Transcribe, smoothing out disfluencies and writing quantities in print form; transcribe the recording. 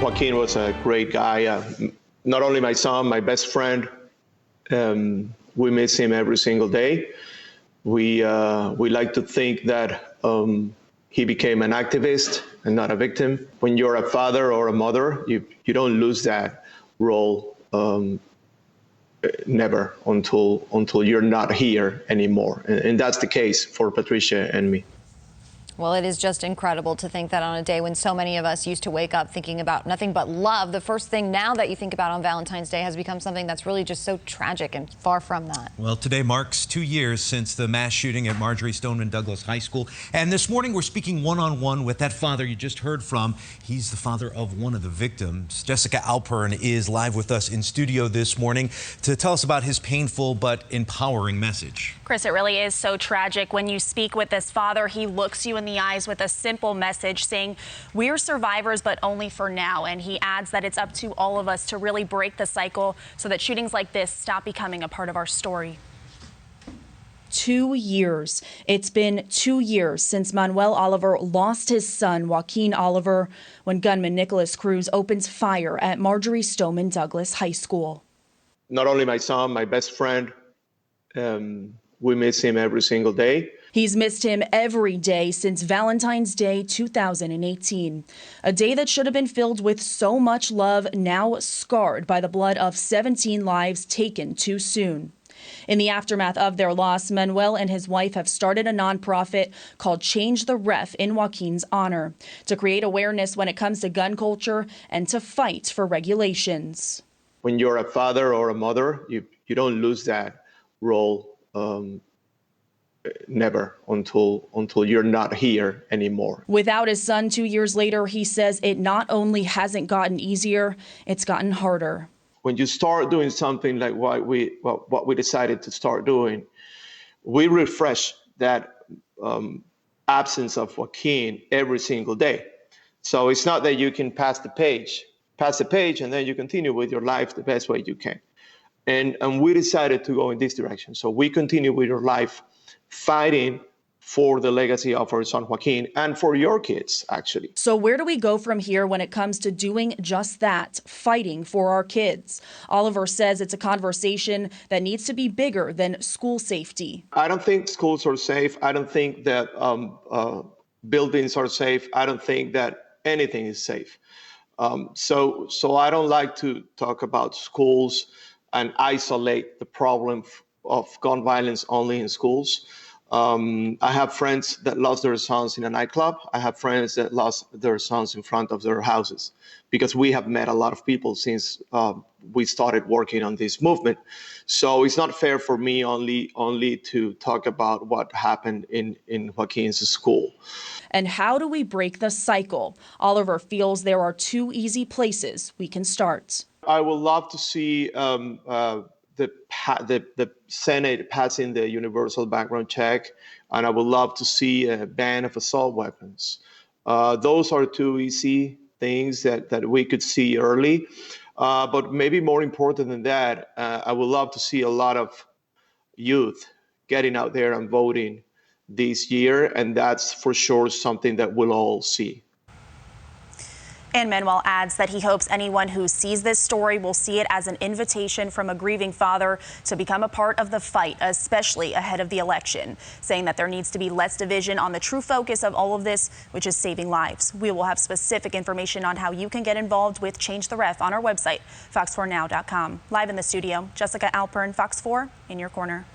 Joaquin was a great guy. Not only my son, my best friend. We miss him every single day. We like to think that he became an activist and not a victim. When you're a father or a mother, you don't lose that role never until you're not here anymore. And that's the case for Patricia and me. Well, it is just incredible to think that on a day when so many of us used to wake up thinking about nothing but love, the first thing now that you think about on Valentine's Day has become something that's really just so tragic and far from that. Well, today marks 2 years since the mass shooting at Marjory Stoneman Douglas High School. And this morning we're speaking one-on-one with that father you just heard from. He's the father of one of the victims. Jessica Alpern is live with us in studio this morning to tell us about his painful but empowering message. Chris, it really is so tragic. When you speak with this father, he looks you in the eyes with a simple message saying, we're survivors, but only for now. And he adds that it's up to all of us to really break the cycle so that shootings like this stop becoming a part of our story. 2 years. It's been 2 years since Manuel Oliver lost his son, Joaquin Oliver, when gunman Nicholas Cruz opens fire at Marjory Stoneman Douglas High School. Not only my son, my best friend. We miss him every single day. He's missed him every day since Valentine's Day 2018. A day that should have been filled with so much love, now scarred by the blood of 17 lives taken too soon. In the aftermath of their loss, Manuel and his wife have started a nonprofit called Change the Ref in Joaquin's honor to create awareness when it comes to gun culture and to fight for regulations. When you're a father or a mother, you don't lose that role never until you're not here anymore. Without his son 2 years later, he says it not only hasn't gotten easier, it's gotten harder. When you start doing something like what we decided to start doing, we refresh that absence of Joaquin every single day. So it's not that you can pass the page and then you continue with your life the best way you can. And we decided to go in this direction. So we continue with your life fighting for the legacy of our son Joaquin and for your kids, actually. So where do we go from here when it comes to doing just that, fighting for our kids? Oliver says it's a conversation that needs to be bigger than school safety. I don't think schools are safe. I don't think that buildings are safe. I don't think that anything is safe. So I don't like to talk about schools and isolate the problem of gun violence only in schools. I have friends that lost their sons in a nightclub. I have friends that lost their sons in front of their houses, because we have met a lot of people since we started working on this movement. So it's not fair for me only to talk about what happened in Joaquin's school. And how do we break the cycle? Oliver feels there are 2 easy places we can start. I would love to see the Senate passing the universal background check, and I would love to see a ban of assault weapons. Those are 2 easy things that we could see early. But maybe more important than that, I would love to see a lot of youth getting out there and voting this year, and that's for sure something that we'll all see. And Manuel adds that he hopes anyone who sees this story will see it as an invitation from a grieving father to become a part of the fight, especially ahead of the election, saying that there needs to be less division on the true focus of all of this, which is saving lives. We will have specific information on how you can get involved with Change the Ref on our website, fox4now.com. Live in the studio, Jessica Alpern, Fox 4, in your corner.